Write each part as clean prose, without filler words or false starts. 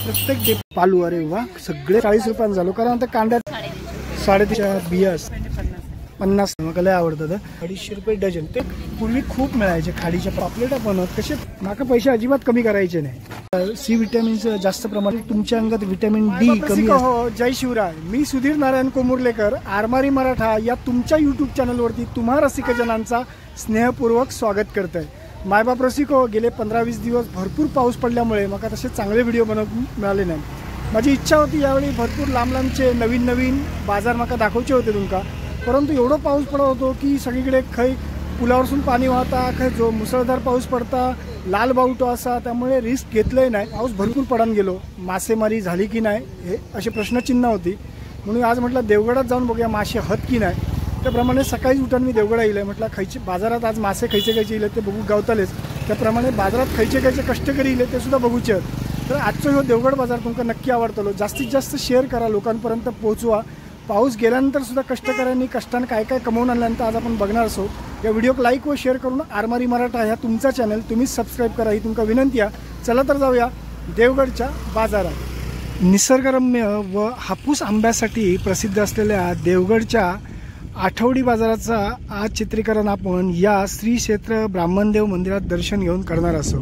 प्रत्येक पालू अरे वा सगळे 40 रुपयांना झालो कारण आता कांद्यात 3.5 बिया 50 मला लय आवडतात 250 रुपये डझन। ते पूर्वी खूप मिळायचे खाडीच्या पापलेटा पण कसे माका पैसे अजिबात कमी करायचे नाही। सी विटॅमिनचं जास्त प्रमाणात तुमच्या अंगात विटॅमिन डी कमी हो। जय शिवराय, मी सुधीर नारायण कोमुर्लेकर आरमारी मराठा या तुमच्या यूट्यूब चॅनलवरती तुम्हा रसिकजनांचा स्नेहपूर्वक स्वागत करतोय। मायबाप रसिको गेले 15-20 दिवस भरपूर पाऊस पडल्यामुळे मला तसे चांगले व्हिडिओ बनवून मिळाले नाही। माझी इच्छा होती यावेळी भरपूर लांब लांबचे नवीन बाजार मला दाखवचे होते तुमका, परंतु एवढा पाऊस पडत होतो की सगळीकडे खै पुलावरसून पाणी वाहता खै जो मुसळधार पाऊस पडता लाल बावटो असा, त्यामुळे रिस्क घेतलंय नाही। पाऊस भरपूर पडून गेलो, मासेमारी झाली की नाही हे असे प्रश्नचिन्ह होती, म्हणून आज म्हटलं देवगडात जाऊन बघूया मासे हत की नाही। त्याप्रमाणे सकाळी उठून मी देवगडा येईल, म्हटलं खैचे बाजारात आज मासे खैचे येईल ते बघू गावतालेच, त्याप्रमाणे बाजारात खैचे कष्टकरी येईल ते सुद्धा बघूचे। तर आजचा हो देवगड बाजार तुमका नक्की आवडतलो, जास्तीत जास्त शेअर करा, लोकांपर्यंत पोहोचवा। पाऊस गेल्यानंतर सुद्धा कष्टकऱ्यांनी कष्टाने काय काय कमवून आणल्यानंतर आज आपण बघणार असो। या व्हिडिओक लाईक व शेअर करून आरमारी मराठा ह्या तुमचा चॅनल तुम्हीच सबस्क्राईब करा ही तुमका विनंती आहे। चला तर जाऊया देवगडच्या बाजारात। निसर्गरम्य व हापूस आंब्यासाठी प्रसिद्ध असलेल्या देवगडच्या आठवडी बाजाराचा आज चित्रीकरण आपण या श्री क्षेत्र ब्राह्मणदेव मंदिरात दर्शन घेऊन करणार असो।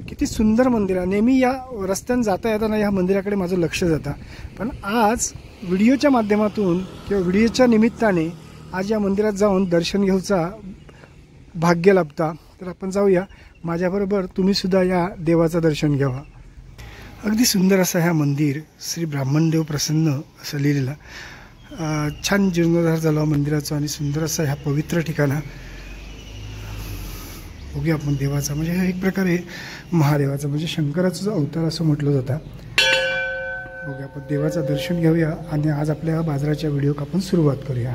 किती सुंदर मंदिर आहे, नेहमी या रस्त्याने जाता येताना या मंदिराकडे माझं लक्ष जातं, पण आज व्हिडिओच्या माध्यमातून किंवा व्हिडिओच्या निमित्ताने आज या मंदिरात जाऊन दर्शन घेऊचा भाग्य लाभता। तर आपण जाऊया, माझ्याबरोबर तुम्ही सुद्धा या देवाचं दर्शन घ्यावा। अगदी सुंदर असं ह्या मंदिर श्री ब्राह्मणदेव प्रसन्न असं लिहिलेलं, छान जीर्णोद्धार झाला मंदिराचा आणि सुंदर असं ह्या पवित्र ठिकाणा बघूया आपण देवाचा, म्हणजे एक प्रकारे महादेवाचा म्हणजे शंकराचा जो अवतार असं म्हटलं जातं। बघूया आपण देवाचं दर्शन घेऊया आणि आज आपल्या बाजाराच्या व्हिडिओक आपण सुरुवात करूया।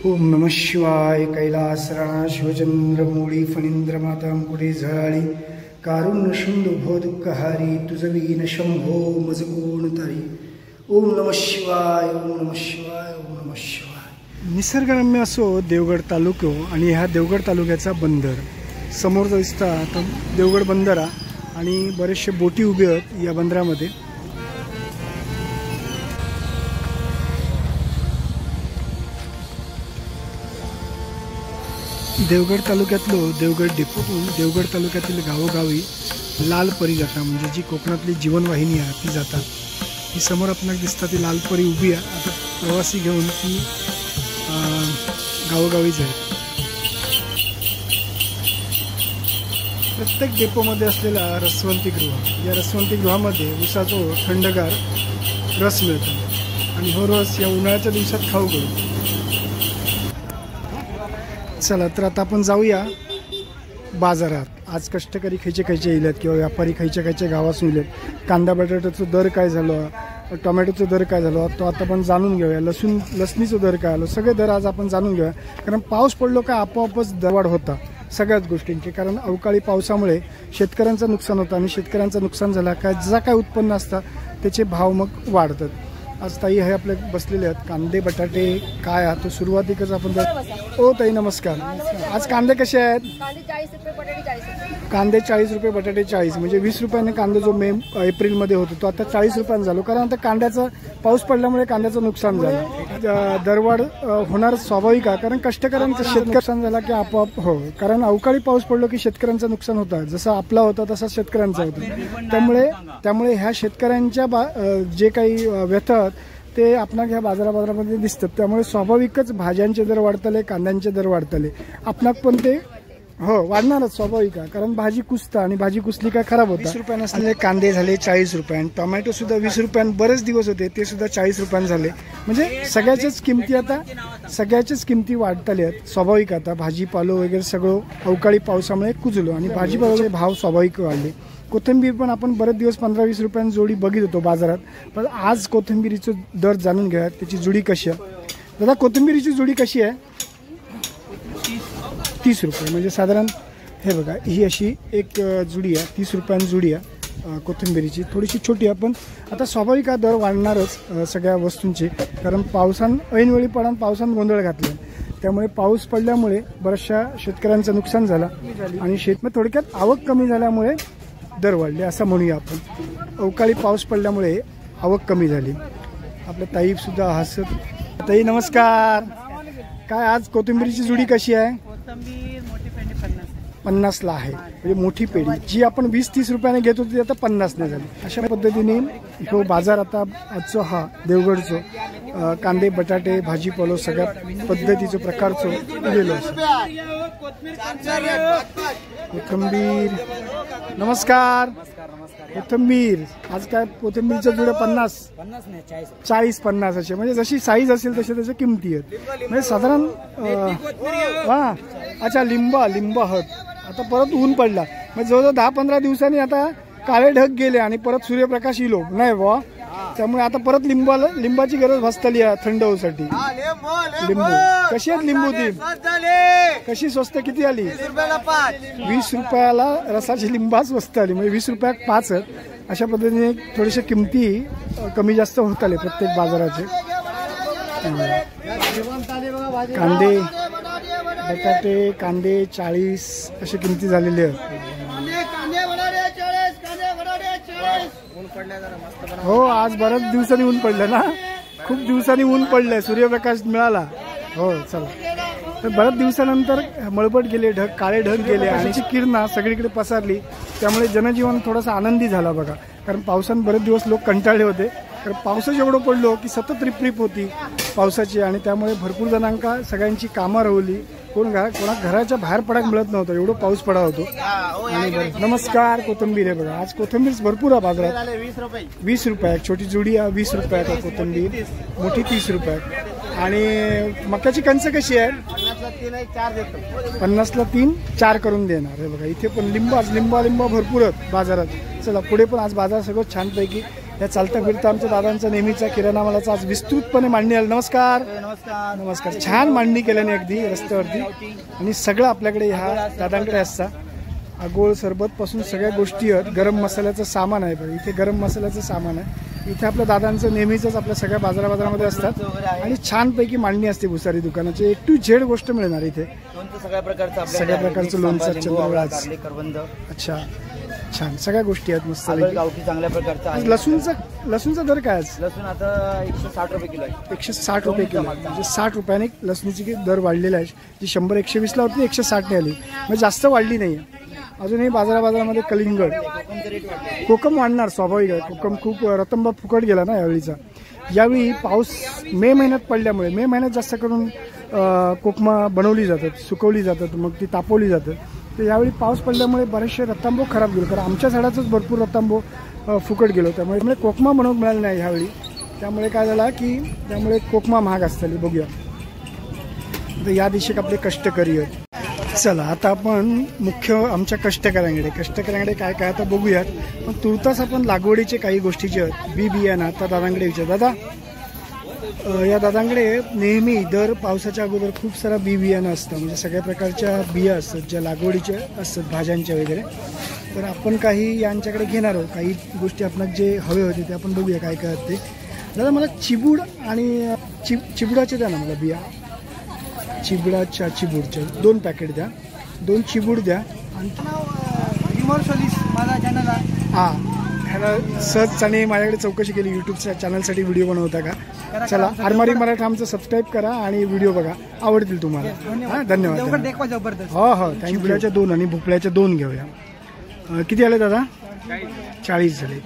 ओम नमः शिवाय। कैलास राणा शिवचंद्र मोळी फणींद्र माता मुकुटे झळाळी कारुण्य शुंभ भो दुःखहारी तुझवीन शंभो मज कोण तारी। ओम नमः शिवाय, ओम नमः शिवाय, ओम नमः शिवाय। निसर्गरम्य असो देवगड तालुको आणि ह्या देवगड तालुक्याचा बंदर समोर दिसता तो देवगड बंदरा आणि बरेचसे बोटी उभे आहेत या बंदरामध्ये। देवगड तालुक्यातलो देवगड डेपोतून देवगड तालुक्यातील गावोगावी लालपरी जाता, म्हणजे जी कोकणातली जीवनवाहिनी आहे ती जाता। ही समोर आपल्याला दिसता ती लालपरी उभी आहे, आता प्रवासी घेऊन ती गावोगावी जाईल। प्रत्येक डेपोमध्ये असलेला रसवंती गृह, या रसवंती गृहामध्ये उसाचा थंडगार रस मिळतो आणि हो रस या उन्हाळ्याच्या दिवसात खाऊ गयो। चला तर आता आपण जाऊया बाजारात। आज कष्टकरी खैचे येतात किंवा व्यापारी खैच्या गावासून येतात, कांदा बटाट्याचा दर काय झालं, टोमॅटोचा दर काय झाला तो आता आपण जाणून घेऊया। लसणीचा दर काय आलो, सगळे दर आज आपण जाणून घेऊया, कारण पाऊस पडलो का आपोआपच दरवाढ होता सगळ्याच गोष्टींची, कारण अवकाळी पावसामुळे शेतकऱ्यांचं नुकसान होतं आणि शेतकऱ्यांचं नुकसान झालं काय जा काय उत्पन्न असतं त्याचे भाव मग वाढतात। आज ताई हे आपले बसलेले आहेत, कांदे बटाटे काय आहे तो सुरुवातीकच आपण ओ ताई नमस्कार। आज कांदे कसे आहेत? कांदे 40 रुपये बटाटे 40, म्हणजे 20 रुपयाने कांदा जो एप्रिलमध्ये होतो तो आता 40 रुपयांना झालो, कारण आता कांद्याचा पाऊस पडल्यामुळे कांद्याचं नुकसान झालं। दरवाढ होणार स्वाभाविक आहे, कारण कष्टकऱ्यांचं शेतकरी नुकसान झाला की आपोआप हो, कारण अवकाळी पाऊस पडलो की शेतकऱ्यांचं नुकसान होतं, जसं आपला होता तसा शेतकऱ्यांचा होता। त्यामुळे ह्या शेतकऱ्यांच्या जे काही व्यथा ते आपणाक ह्या बाजारामध्ये दिसतात, त्यामुळे स्वाभाविकच भाज्यांचे दर वाढतले, कांद्यांचे दर वाढतले, आपणाक पण ते हो वाढणारच स्वाभाविक आहे, कारण भाजी कुसता आणि भाजी कुसली काय खराब होता। 20 रुपयांना असलेले कांदे झाले 40 रुपयांनी, टोमॅटो सुद्धा 20 रुपयांनी बरेच दिवस होते ते सुद्धा 40 रुपयांनी झाले, म्हणजे सगळ्याच्याच किमती वाढतले आहेत स्वाभाविक। आता भाजीपालो वगैरे सगळं अवकाळी पावसामुळे कुजलो आणि भाजीपाल्याचे भाव स्वाभाविक वाढले। कोथिंबीर पण आपण बरेच दिवस 15-20 रुपयांनी जोडी बघित होतो बाजारात, पण आज कोथिंबीरीचा दर जाणून घ्या त्याची जुडी कशी आहे। दादा कोथिंबीरीची जुडी कशी आहे? 30 रुपये, म्हणजे साधारण हे बघा ही अशी एक जुडी आहे, 30 रुपयांनी जुडी आहे कोथिंबीरीची, थोडीशी छोटी आहे, पण आता स्वाभाविक हा दर वाढणारच सगळ्या वस्तूंची, कारण ऐनवेळी पावसानं गोंधळ घातला, त्यामुळे पाऊस पडल्यामुळे बऱ्याचशा शेतकऱ्यांचं नुकसान झालं आणि थोडक्यात आवक कमी झाल्यामुळे दर वाढले असं म्हणूया आपण. अवकाळी पाऊस पडल्यामुळे आवक कमी झाली. आपल्या ताई सुद्धा हसत. ताई नमस्कार. काय आज कोथिंबीरची जुडी कशी आहे? कोथिंबीर मोठी पेंडी 50ला आहे. म्हणजे मोठी पेढी जी आपण 20-30 रुपयाने घेत होती आता 50 ने झाली. अशा पद्धतीने हो बाजार आता आजचो हा देवगडचो कांदे बटाटे भाजीपालो सगळ्या पद्धतीचो प्रकारचो गेलो. कोथिंबीर नमस्कार. कोथिंबीर आज काय कोथिंबीरच्या जुड्या 40-50 असे म्हणजे जशी साईज असेल तसे त्याच्या किमती आहेत. म्हणजे साधारण हा अच्छा लिंब हट. आता परत ऊन पडला म्हणजे जवळजवळ 10-15 दिवसांनी आता काळे ढग गेले आणि परत सूर्यप्रकाश येलो नाही बुवा. त्यामुळे आता परत लिंबाची गरज भासतली आहे थंड होऊसाठी. लिंबू कशी आहेत? लिंबू ती कशी स्वस्त किती आली? 20 रुपयाला रसाची लिंबा स्वस्त आली. म्हणजे 20 रुपयात 5 आहेत. अशा पद्धतीने थोडेसे किमती कमी जास्त होत आले प्रत्येक बाजाराचे. कांदे बटाटे कांदे 40 असे किमती झालेले आहेत. हो आज बऱ्याच दिवसांनी ऊन पडलं ना. खूप दिवसांनी ऊन पडलंय सूर्यप्रकाश मिळाला. हो चला बऱ्याच दिवसानंतर मळबट गेले ढग काळे ढग गेले आणि किरणा सगळीकडे पसरली. त्यामुळे जनजीवन थोडंसं आनंदी झाला बघा. कारण पावसाने बरेच दिवस लोक कंटाळले होते. कारण पावसाच एवढं पडलो की सतत रिपरिप होती पावसाची आणि त्यामुळे भरपूर जणांका सगळ्यांची कामं रवली. कोणा घराच्या बाहेर पडायला मिळत नव्हतं एवढं पाऊस पडा होतो. आणि नमस्कार. कोथिंबीर आहे बघा आज कोथिंबीर भरपूर आहे बाजारात. 20 रुपये छोटी जुडी 20 रुपयात आहे कोथिंबीर. मोठी 30 रुपयात. आणि मक्याची कणसं कशी आहे? 50ला 3-4 करून देणार आहे बघा. इथे पण लिंबा भरपूर आहेत बाजारात. चला पुढे पण आज बाजार सगळं छानपैकी या चालता फिरता आमच्या दादांचा नेहमीचा किराणा मालाचा आज विस्तृतपणे मांडणी आली. नमस्कार. नमस्कार. छान मांडणी केल्याने अगदी रस्त्यावरती आणि सगळं आपल्याकडे ह्या दादांकडे असता. आगोळ सरबत पासून सगळ्या गोष्टी आहेत. गरम मसाल्याचं सामान आहे बघा. इथे गरम मसाल्याचं सामान आहे. इथे आपल्या दादांचं नेहमीच आपल्या सगळ्या बाजारामध्ये असतात आणि छानपैकी मांडणी असते भुसारी दुकानाची. A to Z गोष्ट मिळणार इथे. सगळ्या प्रकारचं लोणचं चंद्रवाज. अच्छा छान सगळ्या गोष्टी आहेत मस्त. चांगल्या प्रकारचा. लसूणचा दर काय? लसूण आता 160 रुपये किलो आहे. 160 रुपये किलो म्हणजे 60 रुपयाने लसणीची दर वाढलेला आहे. जी 100-120ला होती 160 ने आली. म्हणजे जास्त वाढली नाही. अजूनही बाजारामध्ये कलिंगड कोकम वाढणार स्वाभाविक आहे. कोकम खूप रतंबा फुकट गेला ना यावेळीचा. यावेळी पाऊस मे महिन्यात पडल्यामुळे मे महिन्यात जास्त करून कोकमा बनवली जातात सुकवली जातात मग ती तापवली जातात. तर यावेळी पाऊस पडल्यामुळे बरेचसे रतांबो खराब गेलो. कारण आमच्या झाडाचंच भरपूर रतांबो फुकट गेलो. त्यामुळे कोकमा बनवून मिळाला नाही ह्यावेळी. त्यामुळे काय झाला की त्यामुळे कोकमा महाग असताली. बघूया तर या दिवशी आपले कष्टकरी आहेत. चला आता आपण मुख्य आमच्या कष्टकऱ्यांकडे काय काय आता बघूयात. पण तुर्तास आपण लागवडीचे काही गोष्टी जे आहेत बियाणं आता दादांकडे विचार. दादा या दादांकडे नेहमी दर पावसाच्या अगोदर खूप सारा बियाणं असतं. म्हणजे सगळ्या प्रकारच्या बिया असतात ज्या लागवडीच्या असतात भाज्यांच्या वगैरे. तर आपण काही यांच्याकडे घेणार आहोत. काही गोष्टी आपल्याला जे हवे होते ते आपण बघूया काय काय ते. दादा मला चिबूड आणि चिबुडाचे द्या ना मला बिया. चिबूडच्या 2 पॅकेट द्या. 2 चिबूड द्या. आणि माझा चॅनल हां ह्याला सहज आणि माझ्याकडे चौकशी केली युट्यूबच्या चॅनलसाठी व्हिडिओ बनवता का. चला आरमारी मराठा आमचं सबस्क्राईब करा आणि व्हिडिओ बघा आवडतील तुम्हाला. हां धन्यवाद. हो चिबुडाच्या 2 आणि भोपळ्याच्या 2 घेऊया. किती आले दादा? 40 झाले.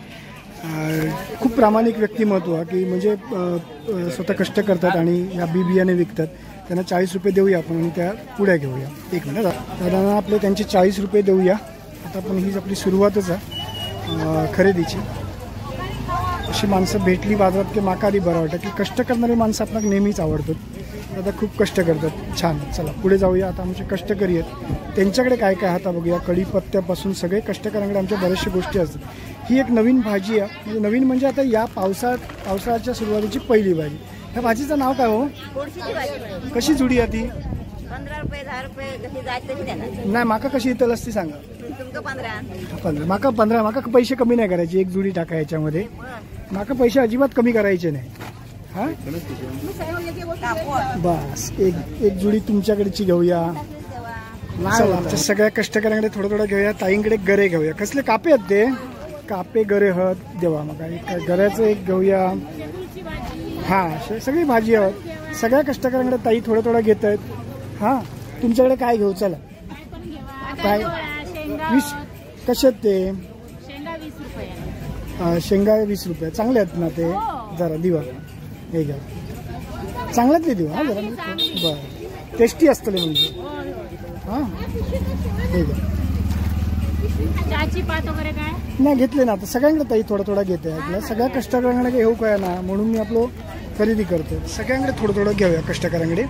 खूप प्रामाणिक व्यक्तिमत्व की म्हणजे स्वतः कष्ट करतात आणि या बियाणे विकतात. त्यांना 40 रुपये देऊया आपण आणि त्या पुड्या घेऊया. 1 मिनिट दादा आपले त्यांचे 40 रुपये देऊया. आता आपण हीच आपली सुरुवातच आहे खरेदीची. अशी माणसं भेटली बाजारात की माका आधी बरं वाटतं की कष्ट करणारी माणसं आपल्याला नेहमीच आवडतात. दादा खूप कष्ट करतात. छान. चला पुढे जाऊया. आता आमचे कष्टकरी आहेत त्यांच्याकडे काय काय आता बघूया. कढीपत्त्यापासून सगळे कष्टकऱ्यांकडे आमच्या बऱ्याचशा गोष्टी असतात. ही एक नवीन भाजी आहे. म्हणजे नवीन म्हणजे आता या पावसाळ्याच्या सुरुवातीची पहिली भाजी. ह्या भाजीचं नाव काय हो? कशी जुडी आहे ती? 15 रुपये 10 रुपये. नाही माका कशी इथं असती सांगा. 15 माका 15 माका पैसे कमी नाही करायचे. 1 जुडी टाका याच्यामध्ये. माका पैसे अजिबात कमी करायचे नाही. हा बस एक जुडी तुमच्याकडची घेऊया. चला आमच्या सगळ्या कष्टकऱ्यांकडे थोडं थोडं घेऊया. ताईंकडे गरे घेऊया. कसले कापे आहेत ते? कापे गरे हत देवा. मग गऱ्याचं एक घेऊया. हा सगळी भाजी आहेत. सगळ्या कष्टकऱ्यांकडे ताई थोडं थोडं घेत आहेत. हा तुमच्याकडे काय घेऊ? चला काय 20 कसे आहेत ते? शेंगा 20 रुपये. चांगले आहेत ना ते? जरा दिवा हे घ्या. चांगल्यातले देऊ. हा जरा बरं टेस्टी असतले म्हणजे. हा हे घ्या. नाही घेतले ना आता सगळ्यांकडे ताई थोडं थोडं घेते. आपल्या सगळ्या कष्टकऱ्यांकडे घेऊ काय ना म्हणून मी आपलं खरेदी करतो. सगळ्यांकडे थोडं थोडं घेऊया कष्टकऱ्यांकडे.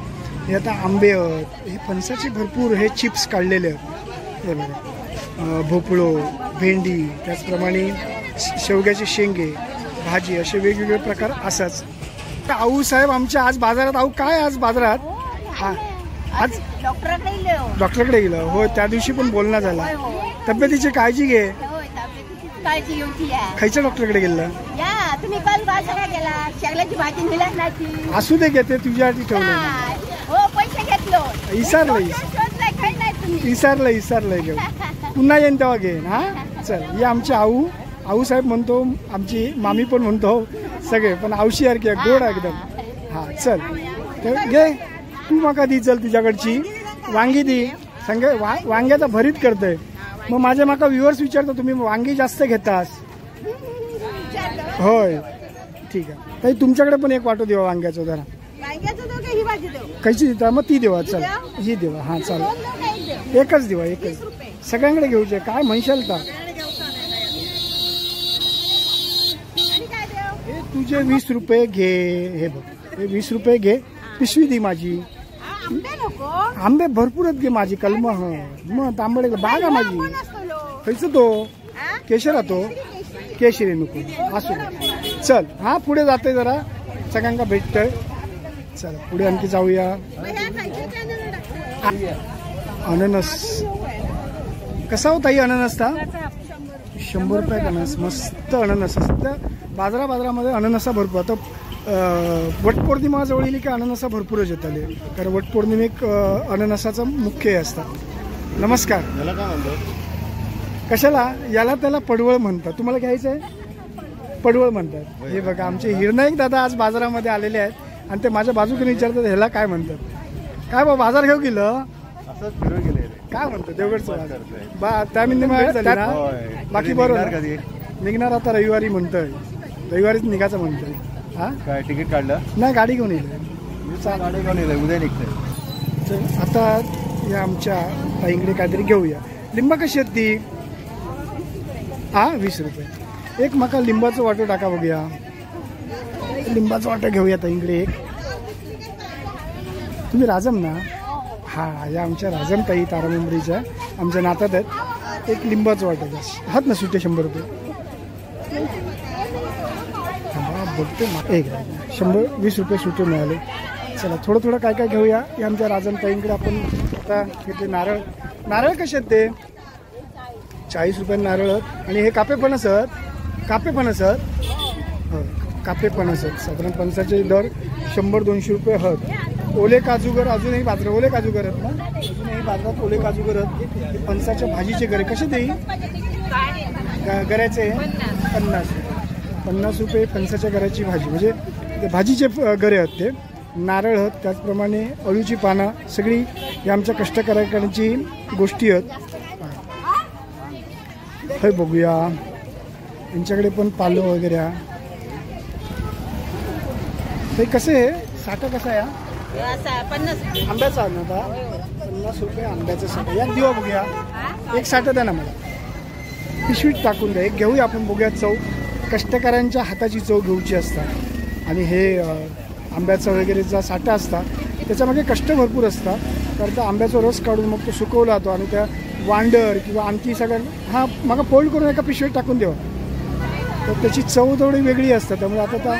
हे आता आंबे आहेत. हे फणसाचे भरपूर हे चिप्स काढलेले आहेत. हे बघा भोपळो भेंडी त्याचप्रमाणे शेवग्याचे शेंगे भाजी असे वेगवेगळे प्रकार असाच. आऊ साहेब आमच्या आज बाजारात. आऊ काय आज बाजारात? हा आज डॉक्टरकडे गेलं. हो त्या दिवशी पण बोलणं झाला. तब्येतीची काळजी घे. खायच्या डॉक्टरकडे गेलं? असू दे घेते तुझ्यासाठी ठेवलं. इसारलं घेऊ. पुन्हा येईन तेव्हा घेईन. हा चल हे आमचे आऊ साहेब म्हणतो. आमची मामी पण म्हणतो. सगळे पण औशी सारखी गोड एकदम. हा चल घे. तू मका दी चल तुझ्याकडची वांगी दी. सांग वांग्याचा भरीत करतोय. मग माझ्या माका व्ह्युअर्स विचारतो तुम्ही वांगी जास्त घेतास? होय ठीक आहे ताई तुमच्याकडे पण एक वाटो देवा वांग्याचं जरा. कैची देता? मग ती देवा. चल ही देवा. हा चालेल एकच देवा. एकच सगळ्यांकडे घेऊचे काय म्हणशाल का? हे तुझे 20 रुपये घे. हे बघ हे 20 रुपये घे. पिशवी दी माझी. आंबे भरपूर आहेत घे माझी. कलम मग तांबडे बागा माझी. खायचं तो केशर तो केशरी नको असू. चल हा पुढे जाते जरा सगळ्यांना भेटतंय. चल पुढे आणखी जाऊया. अननस कसा होता ही अननसता? 100 रुपये अननस. मस्त अननस असतं. बाजारामध्ये अननसा भरपूर. आता वटपौर्णिमा जवळ येईल की अननसा भरपूरच येत आले. कारण वटपौर्णिमेक अननसाचा मुख्य हे असतात. नमस्कार. याला काय म्हणतात? कशाला? याला त्याला पडवळ म्हणतात. तुम्हाला घ्यायचं आहे? पडवळ म्हणतात. हे बघा आमचे हिरनाईक दादा आज बाजारामध्ये आलेले आहेत आणि ते माझ्या बाजूकडे विचारतात ह्याला काय म्हणतात. काय बा बाजार घेऊ गेलं? असंच फिरून गेले. काय म्हणतो देवगडचं बा त्या मिनिट ना. बाकी बरोबर निघणार आता रविवारी म्हणतोय. रविवारीच निघायचं म्हणतोय. हा काय तिकीट काढलं? नाही गाडी घेऊन येईल. गाडी घेऊन येईल उद्या निघतंय. आता या आमच्या ताईंकडे काहीतरी घेऊया. लिंबा कशी आहेत ती? हा 20 रुपये. एक मका लिंबाचं वाटो टाका बघूया. लिंबाचं वाटो घेऊया ताईंकडे एक. तुम्ही राजम ना? हा या आमच्या राजम ताई तारामुंबरीच्या आमच्या नात्यात आहेत. एक लिंबाचं वाटो बस. आहात ना सुटे 100 रुपये. बघते एक 120 रुपये सुटे मिळाले. चला थोडं थोडं काय काय घेऊया. हे आमच्या राजम ताईंकडे आपण आता घेतले. नारळ कसे आहेत ते? 40 रुपये नारळ. आणि हे कापे फणस आहेत. कापे फणस आहेत. हो कापे फणस आहेत. साधारण फणसाचे दर 100-200 रुपये आहेत. ओले काजूगर अजूनही बाजारात ओले काजूगर आहेत ना? अजूनही बाजारात ओले काजूगर आहेत. फणसाच्या भाजीचे गरे कसे देईल? गऱ्याचे 50 रुपये. फणसाच्या गऱ्याची भाजी म्हणजे भाजीचे गरे आहेत ते. नारळ आहेत त्याचप्रमाणे अळूची पानं सगळी या आमच्या कष्टकऱ्यांची गोष्टी आहेत. हे बघूया यांच्याकडे पण पालो वगैरे. ते कसे साठा कसा आहे? 50 आंब्याचा आता 50 रुपये आंब्याचा साठा. या दिवा बघूया. एक साठा द्या ना मला. पिशवीत टाकून द्या. एक घेऊया आपण बघूया. चव कष्टकऱ्यांच्या हाताची चव घेऊची असतात. आणि हे आंब्याचा वगैरेचा साठा असतात त्याच्यामध्ये कष्ट भरपूर असतात. कारण त्या आंब्याचा रस काढून मग तो सुकवला जातो आणि त्या वांडर किंवा आणखी सगळ्या हा मग फोल्ड करून एका पिशवीत टाकून द्यावा. तर त्याची चव थोडी वेगळी असते. त्यामुळे आता त्या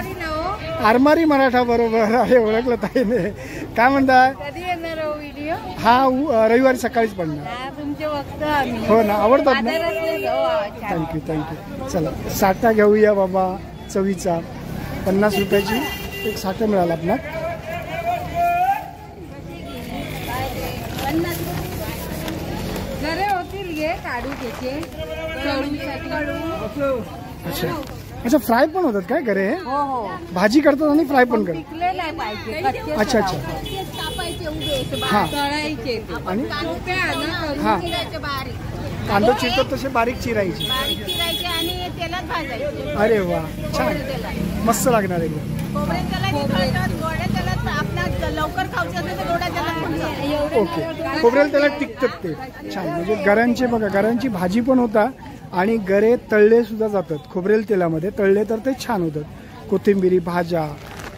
आरमारी मराठा बरोबर आहे ओळखलं ताईने. काय म्हणता? हा रविवारी सकाळीच पडणार. हो ना आवडतात ना. थँक्यू. चला साठा घेऊया बाबा चवीचा. 50 रुपयाची एक साठा मिळाला आपला. अच्छा अच्छा, फ्राय पण होतात काय घरे? हो हो भाजी करतात आणि फ्राय पण करतात. पिकलेलं आहे पाहिजे कच्चे अच्छा अच्छा. कापायचे उभे हा. तळायचे आणि हा चिरायचे बारीक कांदा चिरतात तसे बारीक चिरायची. बारीक चिरायचे आणि तेलात भाजायचे. अरे वा, छान, मस्त लागणार एकदम. खोबरे तेलात गोड्या तेलात आपला लवकर खाऊचं असेल तर गोड्या तेलात. ओके, खोबरेल त्याला टिकतात ते. छान, म्हणजे गऱ्यांचे बघा, गऱ्यांची भाजी पण होता आणि गरे तळले सुद्धा जातात खोबरेल तेलामध्ये. तळले तर ते छान होतात. कोथिंबिरी, भाज्या,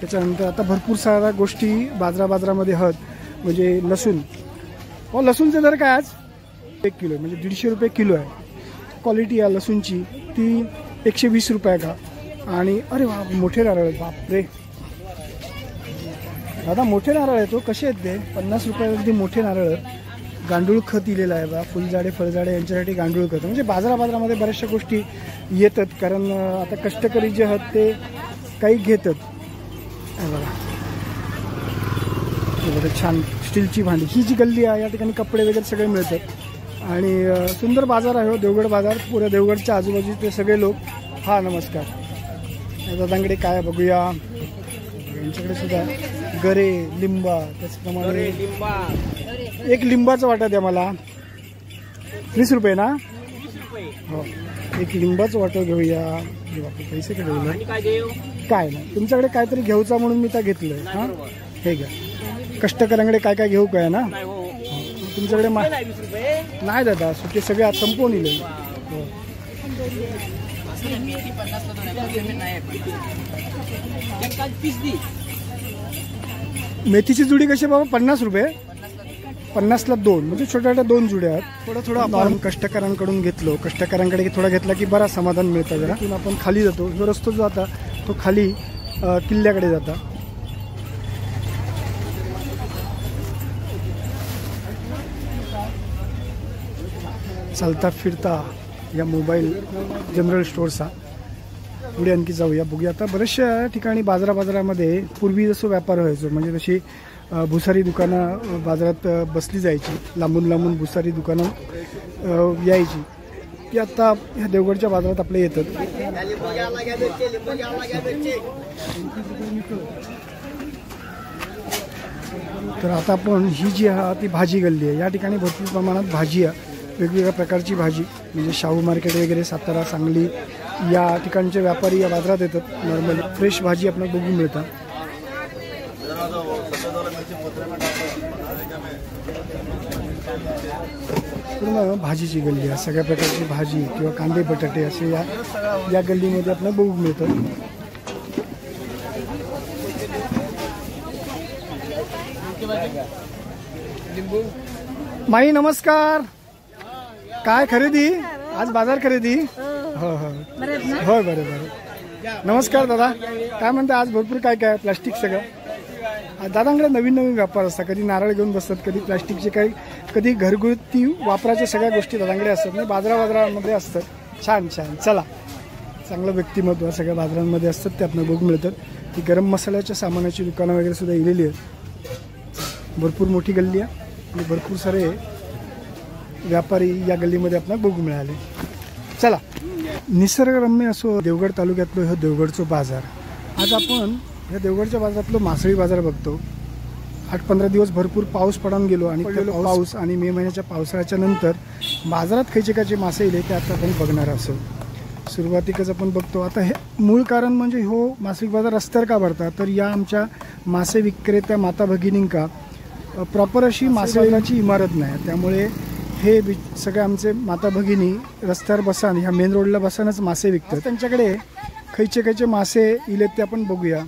त्याच्यानंतर आता भरपूर साऱ्या गोष्टी बाजारामध्ये आहेत. म्हणजे लसूण, हो लसूणचे दर काय आज 1 किलो म्हणजे 150 रुपये किलो आहे. क्वालिटी आहे लसूणची ती 120 रुपये का. आणि अरे वा, मोठे नारळ आहेत, बापरे दादा मोठे नारळ आहे. तो कसे आहेत ते? 50 रुपये अगदी मोठे नारळ. गांडूळ खत दिलेलं आहे बा, फुलझाडे फळझाडे यांच्यासाठी गांडूळ खत. म्हणजे बाजारामध्ये बऱ्याचशा गोष्टी येतात, कारण आता कष्टकरी जे आहेत ते काही घेतात. बघा छान स्टीलची भांडी. ही जी गल्ली आहे या ठिकाणी कपडे वगैरे सगळे मिळतात आणि सुंदर बाजार आहे हो देवगड बाजार. पुऱ्या देवगडच्या आजूबाजूचे सगळे लोक. हा नमस्कार दादांकडे काय बघूया. यांच्याकडे सुद्धा गरे, लिंबा, त्याचप्रमाणे एक लिंबाचा वाटा द्या मला. 20 रुपये ना? हो, एक लिंबाचं वाटं घेऊया. पैसे काय घेऊया काय नाही, तुमच्याकडे काहीतरी घेऊचा म्हणून मी त्या घेतलंय. हा हे घ्या. कष्टकऱ्यांकडे काय काय घेऊ काय ना? तुमच्याकडे नाही दादा, सुटे सगळे आज संपवून दिले. हो मेथीची जुडी कशी बाबा? 50 रुपये. 50ला 2, म्हणजे छोट्या छोट्या 2 जुड्या आहेत. थोडं आपण कष्टकऱ्यांकडून घेतलो, कष्टकऱ्यांकडे थोडा घेतला की बरा समाधान मिळतं जरा. तिथून आपण खाली जातो. जो रस्ता जो आता तो खाली किल्ल्याकडे जाता. चालता फिरता या मोबाईल जनरल स्टोअरचा पुढे आणखी जाऊया, बघूया. आता बऱ्याचशा ठिकाणी बाजारामध्ये पूर्वी जसं व्यापार व्हायचो, म्हणजे तशी भुसारी दुकानं बाजारात बसली जायची. लांबून भुसारी दुकानं यायची, ती आता ह्या देवगडच्या बाजारात आपल्या येतात. तर आता आपण ही जी आहे ती भाजी गल्ली आहे. या ठिकाणी भरपूर प्रमाणात भाजी आहे, वेगवेगळ्या प्रकारची भाजी. म्हणजे शाहू मार्केट वगैरे, सातारा, सांगली या ठिकाणचे व्यापारी या बाजारात येतात. नॉर्मली फ्रेश भाजी आपल्याला बघून मिळतात. पूर्ण भाजीची गल्ली आहे. सगळ्या प्रकारची भाजी किंवा कांदे बटाटे असे या गल्लीमध्ये आपल्याला बघून मिळतात. माई नमस्कार. काय खरेदी आज? बाजार खरेदी? हो हो हो, बरं. नमस्कार दादा, काय म्हणता आज? भरपूर काय काय प्लास्टिक सगळं. दादांकडे नवीन व्यापार असतात. कधी नारळ घेऊन बसतात, कधी प्लास्टिकचे काही, कधी घरगुती वापराच्या सगळ्या गोष्टी दादांकडे असतात. म्हणजे बाजारामध्ये असतात. छान. चला, चांगलं व्यक्तिमत्व सगळ्या बाजारांमध्ये असतात, ते आपल्याला बघून मिळतात. ती गरम मसाल्याच्या सामानाची दुकानं वगैरे सुद्धा इलेली आहेत. भरपूर मोठी गल्ली आहे आणि भरपूर सारे व्यापारी या गल्लीमध्ये आपल्याला बघू मिळाले. चला, निसर्गरम्य असो देवगड तालुक्यातलं हे देवगडचं बाजार. आज आपण ह्या देवगडच्या बाजारातलं मासळी बाजार बघतो. 8-15 दिवस भरपूर पाऊस पडून गेलो आणि पाऊस आणि मे महिन्याच्या पावसाळ्याच्या नंतर बाजारात खैचे मासे येले ते आता आपण बघणार असो. सुरुवातीकच आपण बघतो. आता हे मूळ कारण म्हणजे हो मासळी बाजार रस्त्यावर का भरतात, तर या आमच्या मासे विक्रेत्या माता भगिनींका प्रॉपर अशी मासेची इमारत नाही, त्यामुळे हे सगळे आमचे माता भगिनी रस्त्यावर बसान, ह्या मेन रोडला बसानच मासे विकतात. त्यांच्याकडे खैचे मासे इलेत ते आपण बघूया.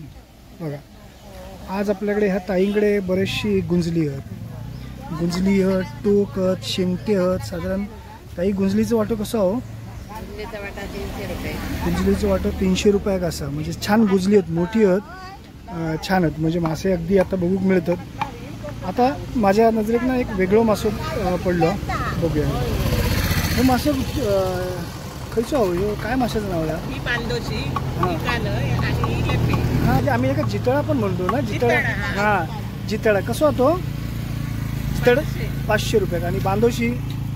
बघा, आज आपल्याकडे ह्या ताईंकडे बरेचशी गुंजली आहेत, टोक आहेत, शेंगटे आहेत. साधारण ताई गुंजलीचं वाटो कसं हो? गुंजलीचं वाटो 300 रुपये कसं. म्हणजे छान गुंजली आहेत, मोठी आहेत, छान आहेत. म्हणजे मासे अगदी आता बघू मिळतात. आता माझ्या नजरेत ना एक वेगळं मासं पडलं, बघूया. हे मासं खयचं हो? काय माशाचं नाव आहे? हां, आम्ही एका जितळा पण म्हणतो ना, जितळा. हां, जितळा कसं होतो? जितळ 500 रुपये आणि बांधोशी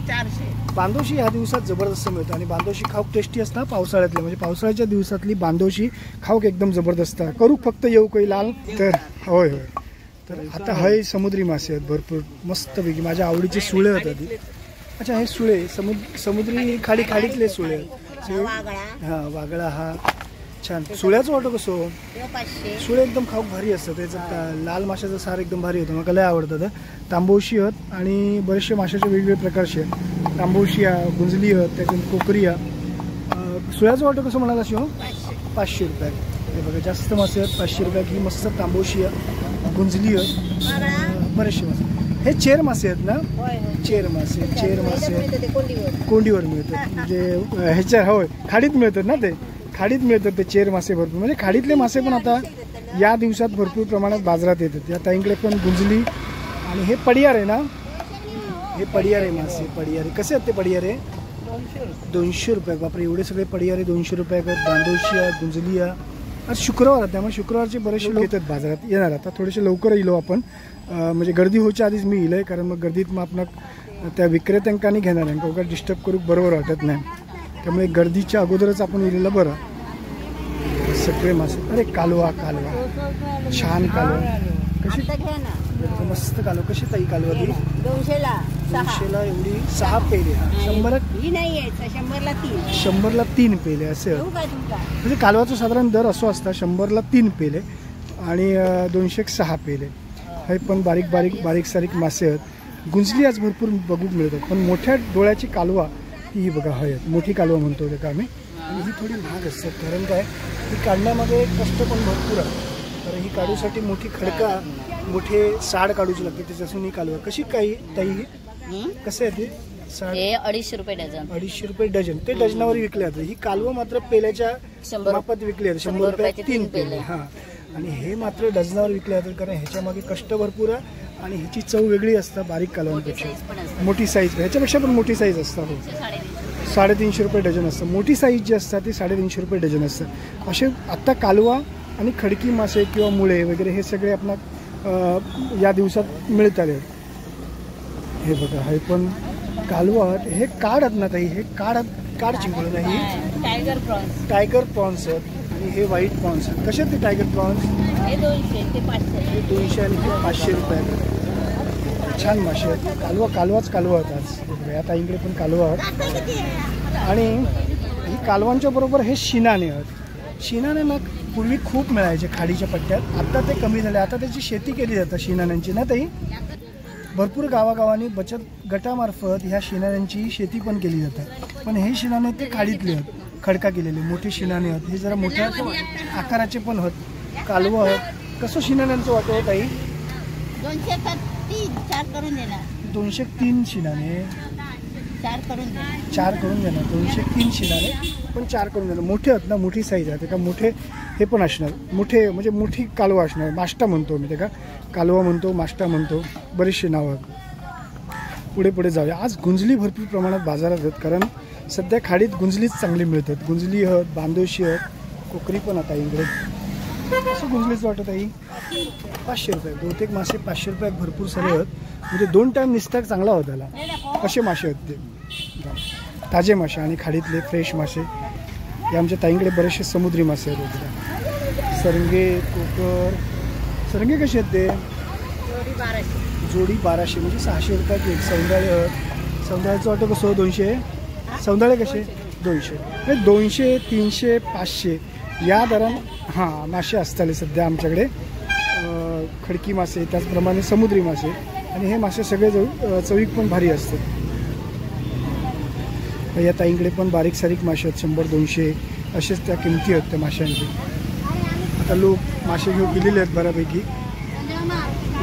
400. बांदोशी ह्या दिवसात जबरदस्त मिळतं आणि बांदोशी खाऊक टेस्टी असतात पावसाळ्यातले, म्हणजे पावसाळ्याच्या दिवसातली बांदोशी खाऊक एकदम जबरदस्त आहे. करू फक्त येऊ काही लाल तर होय होय. तर आता हे समुद्री मासे आहेत भरपूर मस्तपैकी, माझ्या आवडीचे सुळे होत आधी. अच्छा हे सुळे समुद्री खाडीतले सुळे हां, वागळा हा छान. सुळ्याचं वाटो कसं सुळे एकदम खाऊक भारी असतं, त्याचं लाल माशाचं सार एकदम भारी होतं, मला लय आवडतं. तांबोशी आहेत आणि बरेचसे माशाचे वेगवेगळे प्रकारचे आहेत. तांबोशी आहे, गुंजली आहेत, त्याच्यात कोकरी आहे. सुळ्याचं वाटो कसं म्हणाला शिव 500 रुपये. हे बघा जास्त मासे आहेत 500 रुपये. ही मस्त तांबोशी आहे, गुंजली आहेत, बरेचसे मासे. हे चेर मासे आहेत ना, चेर मासे कोंडीवर मिळतात, म्हणजे ह्याच्या होय खाडीत मिळतात ना, ते खाडीत मिळतात ते चेर मासे भरपूर. म्हणजे खाडीतले मासे पण आता या दिवसात भरपूर प्रमाणात बाजारात येतात. या ताईंकडे पण गुंजली आणि हे पडियार आहे ना, हे पडियार आहे मासे. पडियारे कसे आहेत ते पडियारे? 200 रुपये. बापरे एवढे सगळे पडियारे 200 रुपये. बांदोशी आहे, गुंजली आहे. आज शुक्रवार आहे त्यामुळे शुक्रवारचे बरेचसे लोक येतात बाजारात. येणार आता थोडेसे लवकर येलो आपण, म्हणजे गर्दी व्हायच्या आधीच मी येईल, कारण मग गर्दीत मग आपण त्या विक्रेत्यांकानी घेणार आहे का डिस्टर्ब करू बरोबर वाटत नाही, त्यामुळे गर्दीच्या अगोदरच आपण येलेलं बरं. सगळे मासे. अरे कालवा छान कालवा. कशी मस्त कालवा. कशी ताई कालवा ती? 200ला एवढी 6 पेले. 100ला 3 पेले असे. म्हणजे कालवाचं साधारण दर असं असतं 100ला 3 पेले आणि 206 पेले. हे पण बारीक सारीक मासे आहेत. गुंजली आज भरपूर बघून मिळतात, पण मोठ्या डोळ्याची कालवा ही बघा हयत, मोठी कालवा म्हणतो ते का आम्ही. आणि ही थोडी महाग असतात, कारण काय ही काढण्यामध्ये कष्ट पण भरपूर आहे. कारण ही काढूसाठी मोठी खडका, मोठे साड काढूची लागते, त्याच्यापासून ही कालवा. कशी काही ताई कसं आहे ते? 250 रुपये डझन. 250 रुपये डझन. ते डझनावर विकले जाते. ही कालवा मात्र पेल्याच्या मापात विकली जाते. 100 रुपये 3 पेले. हां. आणि हे मात्र डझनावर विकले जातात, कारण ह्याच्यामागे कष्ट भरपूर आहे आणि ह्याची चव वेगळी असते बारीक कालवांपेक्षा. मोठी साईज ह्याच्यापेक्षा पण मोठी साईज असतात. 350 रुपये डझन असतं. मोठी साईज जी असतात ती 350 रुपये डझन असतं. असे आत्ता कालवा आणि खडकी मासे किंवा मुळे वगैरे हे सगळे आपला या दिवसात मिळतात. हे बघा हे पण कालवा. हे काढ आहेत ना ताई? हे काढ चिंगळ नाही, टायगर प्रॉन्स आहेत आणि हे व्हाईट प्रॉन्स आहेत. कसे आहेत ते टायगर प्रॉन्स? हे 200 ते 500. हे 200 आणि ते 500 रुपये. छान मासे आहेत. कालवाच कालवा आहेत आज. या ताईंकडे पण कालवा आहेत. आणि ही कालवांच्या बरोबर हे शिनाने आहेत. शिनाने ना पूर्वी खूप मिळायचे खाडीच्या पट्ट्यात, आता ते कमी झाले. आता त्याची शेती केली जाते शिनाण्यांची ना ताई. भरपूर गावागावांनी बचत गटामार्फत ह्या शिनाण्यांची शेती पण केली जाते. पण हे शिनाणे ते खाडीतले आहेत, खडका केलेले मोठे शिनाणे आहेत. हे जरा मोठ्या आकाराचे पण आहेत, कालवा आहेत. कसं शिनाण्यांचं वाटतं ताई? 203 करून देणार. 203 शिनाणे 4 करून देणार. 4 करून देणार. 203 शिनाणे पण 4 करून देणार. मोठे आहेत ना, मोठी साईज आहे. ते का मोठे हे पण असणार, मोठे म्हणजे मोठी कालवा असणार. माष्टा म्हणतो मी, ते का कालवा म्हणतो, माष्टा म्हणतो, बरेचसे नावं आहेत. पुढे जाऊया. आज गुंजली भरपूर प्रमाणात बाजारात आहेत, कारण सध्या खाडीत गुंजलीच चांगली मिळतात. गुंजली आहेत, बांदोशी आहेत, कोकरी पण आता इकडे. असं गुंजलीच वाटत आहे. 500 रुपये. बहुतेक मासे 500 रुपयात भरपूर सारे आहेत, म्हणजे 2 टाईम निस्ताक चांगला होता त्याला. असे मासे आहेत ते, ताजे मासे आणि खाडीतले फ्रेश मासे. हे आमच्या ताईंकडे बरेचसे समुद्री मासे आहेत वगैरे. सरंगे, कोकर. सरंगे कसे आहेत ते? जोडी 1200 म्हणजे 600 रुपयात एक. सौंदाळे, सौंदाळ्याचं वाटं कसं 200. सौंदाळे कसे? 200. म्हणजे 200, 300, 500 या दरान हां मासे असतात सध्या आमच्याकडे. खडकी मासे, त्याचप्रमाणे समुद्री मासे. आणि हे मासे सगळे चवीक पण भारी असतात. या ताईंकडे पण बारीक सारीक मासे आहेत. 100-200 असेच त्या किमती आहेत त्या माशांची. आता लोक मासे घेऊन गेलेले आहेत बऱ्यापैकी.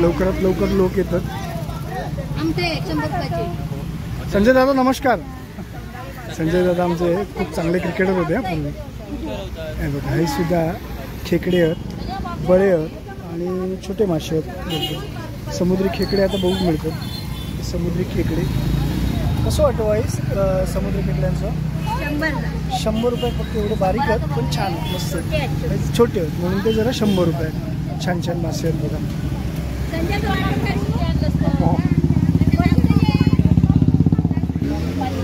लवकरात लवकर लोक येतात. संजय दादा नमस्कार. संजय दादा आमचे खूप चांगले क्रिकेटर होते पूर्वी. हे बघा हे सुद्धा खेकडे आहेत, बळे आहेत आणि छोटे मासे आहेत. समुद्री खेकडे आता बहुत मिळतात. समुद्री खेकडे कसं वाटतं वाईस? समुद्री खेकड्यांचं 100 रुपये फक्त. एवढे बारीक आहेत पण छान मस्त छोटे आहेत म्हणून ते जरा 100 रुपये. छान छान मासे आहेत बघा.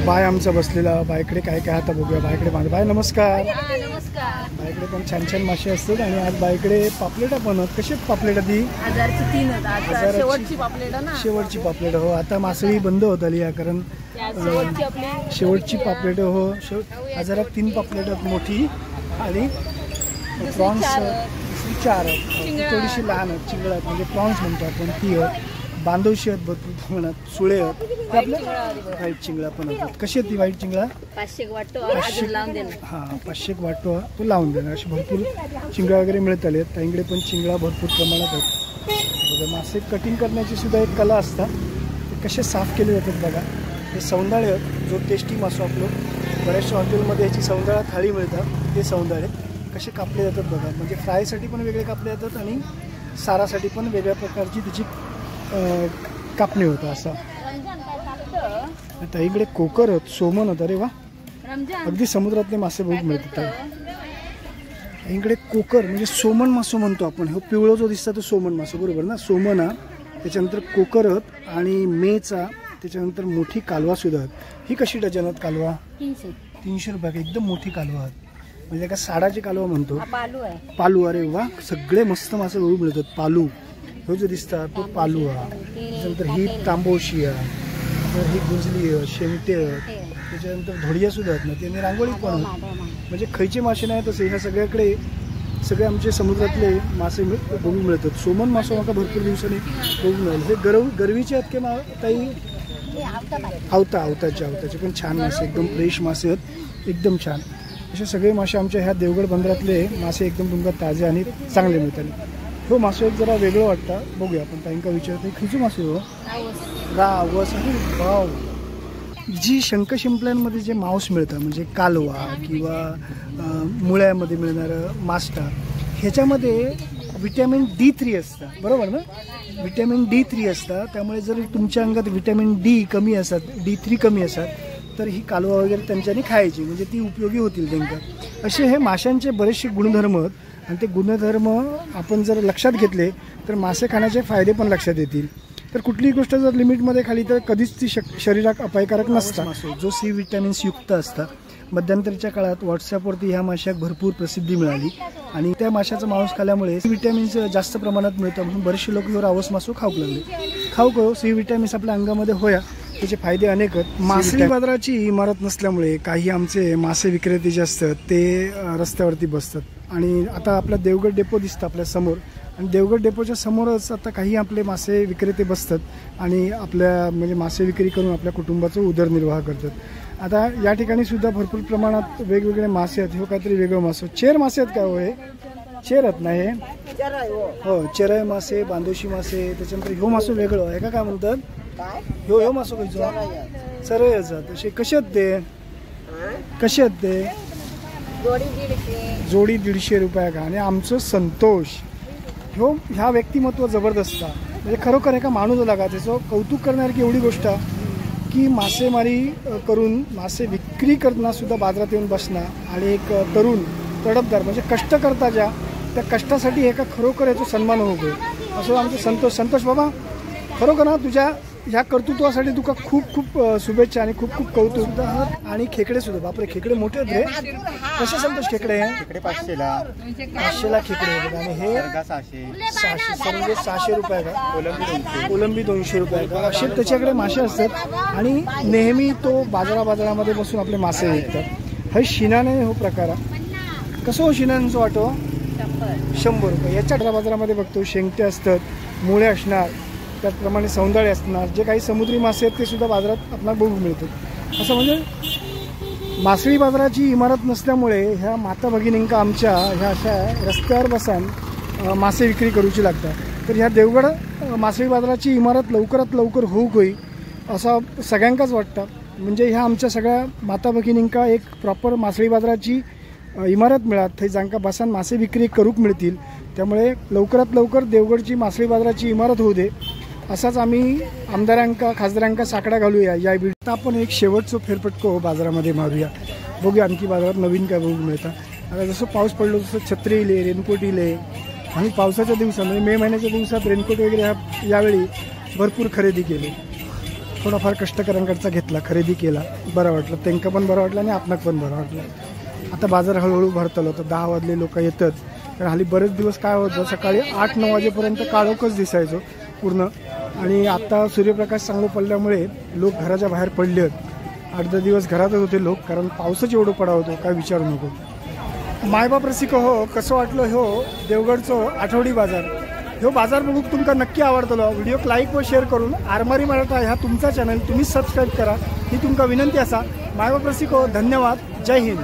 बाय आमचा बसलेला. बायकडे काय काय आता बघूया. बायकडे मागे. बाय नमस्कार. नमस्कार. बायकडे पण छान छान मासे असतात आणि आज बायकडे पापलेटा पण आहेत. कशी पापलेटा ती 1003 आता शेवटची पापलेट ना. शेवटची पापलेट हो. आता मासळी बंद होत आली आहे कारण शेवटची आपली शेवटची पापलेट हो. 1003 पापलेट आहेत मोठी आणि प्रॉन्स 4 आहेत. थोडीशी लहान आहेत चिंगळ आहेत म्हणजे प्रॉन्स म्हणतो आपण ती आहेत. बांधवशी आहेत भरपूर प्रमाणात. सुळे आहेत ते आपल्या व्हाईट चिंगळा पण आहेत. कशी आहेत ती व्हाईट चिंगळा 500 वाटतो अजून लावून देणार. हां 500 वाटतो तो लावून देणार. असे भरपूर चिंगळा वगैरे मिळत आले आहेत. त्याकडे पण चिंगळा भरपूर प्रमाणात आहेत. मासे कटिंग करण्याची सुद्धा एक कला असता. ते कसे साफ केले जातात बघा. हे सौंदाळे आहेत जो टेस्टी मासो आपलं बऱ्याचशा हॉटेलमध्ये याची सौंदाळा थाळी मिळतात. ते सौंदाळे कसे कापले जातात बघा. म्हणजे फ्रायसाठी पण वेगळे कापले जातात आणि सारासाठी पण वेगळ्या प्रकारची त्याची कापणी होतं असं. आता इकडे कोकर होत सोमन होतं. अरे वा अगदी समुद्रातले मासे बहुत मिळतात. इकडे कोकर म्हणजे सोमन मासो म्हणतो आपण. हो पिवळा जो दिसता तो सोमन मासो बरोबर ना. सोमन हा त्याच्यानंतर कोकर होत आणि मेचा त्याच्यानंतर मोठी कालवा सुद्धा आहेत. ही कशी डझन आहेत कालवा 300 रुपये. एकदम मोठी कालवा आहेत म्हणजे का साडाची कालवा म्हणतो. पालू. अरे वा सगळे मस्त मासे बघू मिळतात. पालू हो जो दिसतात तो पालू हा. त्याच्यानंतर ही तांबोशी आहे. तर ही गुंजली आहे. शेंगटे आहेत. त्याच्यानंतर धोडिया सुद्धा आहेत ना. त्यांनी रांगोळी पण म्हणजे खैचे मासे नाही तसे ह्या सगळ्याकडे सगळे आमचे समुद्रातले मासे बघू मिळतात. सोमन मासो माका भरपूर दिवसांनी बघू मिळाले. हे गरवीचे आहेत की ताई आवताचे पण छान मासे एकदम फ्रेश मासे आहेत एकदम छान. असे सगळे मासे आमच्या ह्या देवगड बंदरातले मासे एकदम तुमका ताजे आणि चांगले मिळतात. हो मासो एक जरा वेगळं वाटतं. बघूया आपण ताईंका विचारतो. खिचू मासे हो रावस आणि भाव. जी शंख शिंपल्यांमध्ये जे मांस मिळतं म्हणजे कालवा किंवा मुळ्यामध्ये मिळणारं मास्टा ह्याच्यामध्ये विटॅमिन D3 असतं बरोबर ना. विटॅमिन D3 असतं. त्यामुळे जर तुमच्या अंगात विटॅमिन D कमी असतात D3 कमी असतात तर ही कालवा वगैरे त्यांच्यानी खायची म्हणजे ती उपयोगी होतील त्यांना. असे हे माशांचे बरेचसे गुणधर्म आहेत आणि ते गुणधर्म आपण जर लक्षात घेतले तर मासे खाण्याचे फायदे पण लक्षात येतील. तर कुठलीही गोष्ट जर लिमिटमध्ये खाली तर कधीच ती शरीरात अपायकारक नसतात. जो C विटॅमिन्स युक्त असतात. मध्यंतरीच्या काळात व्हॉट्सॲपवरती ह्या माशाक भरपूर प्रसिद्धी मिळाली आणि त्या माशाचं मांस खाल्यामुळे C विटॅमिन्स जास्त प्रमाणात मिळतं म्हणून बरेचसे लोक ह्यो रावस मासो खाऊक लागले. खाऊक C विटॅमिन्स आपल्या अंगामध्ये होया त्याचे फायदे अनेक आहेत. मासळी बाजाराची इमारत नसल्यामुळे काही आमचे मासे विक्रेते जे असतात ते रस्त्यावरती बसतात आणि आता आपला देवगड डेपो दिसतं आपल्या समोर आणि देवगड डेपोच्या समोरच आता काही आपले मासे विक्रेते बसतात आणि आपल्या म्हणजे मासे विक्री करून आपल्या कुटुंबाचा उदरनिर्वाह करतात. आता या ठिकाणी सुद्धा भरपूर प्रमाणात वेगवेगळे मासे आहेत. हो काहीतरी वेगळं मासे चेर मासे आहेत का हो. हे चेर आहेत ना. हे हो चेराय मासे बांधोशी मासे. त्याच्यानंतर ह्यो मासो वेगळं आहे का काय म्हणतात. ह्यो मासो खायचो सरळ याचा तसे कसे आहेत ते कसे आहेत ते जोडी 150 रुपये का. आणि आमचं संतोष ह्यो ह्या व्यक्तिमत्व जबरदस्त म्हणजे खरोखर एका माणूस लागा त्याचं कौतुक करण्यासारखी एवढी गोष्ट की मासेमारी करून मासे विक्री करणं सुद्धा बाजारात येऊन बसणं आणि एक तरुण तडफदार म्हणजे कष्ट करता ज्या त्या कष्टासाठी एका खरोखर याचा सन्मान होतो असं आमचं संतोष बाबा. खरोखर ना तुझ्या ह्या कर्तृत्वासाठी तुका खूप खूप शुभेच्छा आणि खूप खूप कौतुक. आणि खेकडे सुद्धा बापरे खेकडे मोठे आहेत रे. कसे संतोष खेकडे 500ला खेकडे आणि हे 600 रुपये का. कोलंबी 200 रुपये का. असे त्याच्याकडे मासे असतात आणि नेहमी तो बाजारामध्ये बसून आपले मासे विकतात. हे शिनाने हो प्रकार कसं हो शिनांचं वाटो 100 रुपये. याच्या बाजारामध्ये बघतो शेंगटे असतात मुळे असणार त्याचप्रमाणे सौंदाळे असणार जे काही समुद्री मासे आहेत ते सुद्धा बाजारात आपल्याला बघू मिळतात. असं म्हणजे मासळी बाजाराची इमारत नसल्यामुळे ह्या माता भगिनींका आमच्या ह्या अशा रस्त्यावर बसून मासे विक्री करूची लागतात. तर ह्या देवगड मासळी बाजाराची इमारत लवकरात लवकर होऊक होई असं सगळ्यांकाच वाटतं. म्हणजे ह्या आमच्या सगळ्या माता भगिनींका एक प्रॉपर मासळी बाजाराची इमारत मिळात थंय जांका बसान मासे विक्री करूक मिळतील. त्यामुळे लवकरात लवकर देवगडची मासळी बाजाराची इमारत होऊ दे असाच आम्ही आमदारांका खासदारांका साकडा घालूया या बीड. आपण एक शेवटचं फेरफटको बाजारामध्ये मारूया बघूया आणखी बाजारात नवीन काय बघू मिळतं. आता जसं पाऊस पडलो तसं छत्री इले रेनकोट इले आणि पावसाच्या दिवसात म्हणजे मे महिन्याच्या दिवसात रेनकोट वगैरे यावेळी भरपूर खरेदी केली. थोडाफार कष्टकऱ्यांकडचा घेतला, खरेदी केला, बरं वाटलं, त्यांना पण बरं वाटलं आणि आपणाक पण बरं वाटलं. आता बाजार हळूहळू भरतलो, तर 10 वाजले लोक येतात. कारण हल्ली बरेच दिवस काय होतं, सकाळी 8-9 वाजेपर्यंत काळोखच दिसायचो पूर्ण. आणि आता सूर्यप्रकाश चांगला पडल्यामुळे लोक घराच्या बाहेर पडले आहेत. 8-10 दिवस घरातच होते लोक, कारण पावसाच एवढं पडा होतो काय विचारू नको. मायबाप रसिक हो, कसं वाटलं हो देवगडचो आठवडी बाजार. ह्यो बाजार बघूक तुमका नक्की आवडतलो. व्हिडिओ लाईक व शेअर करून आरमारी मराठा ह्या तुमचा चॅनल तुम्ही सबस्क्राईब करा ही तुमका विनंती असा. मायबाप रसिक हो, धन्यवाद. जय हिंद.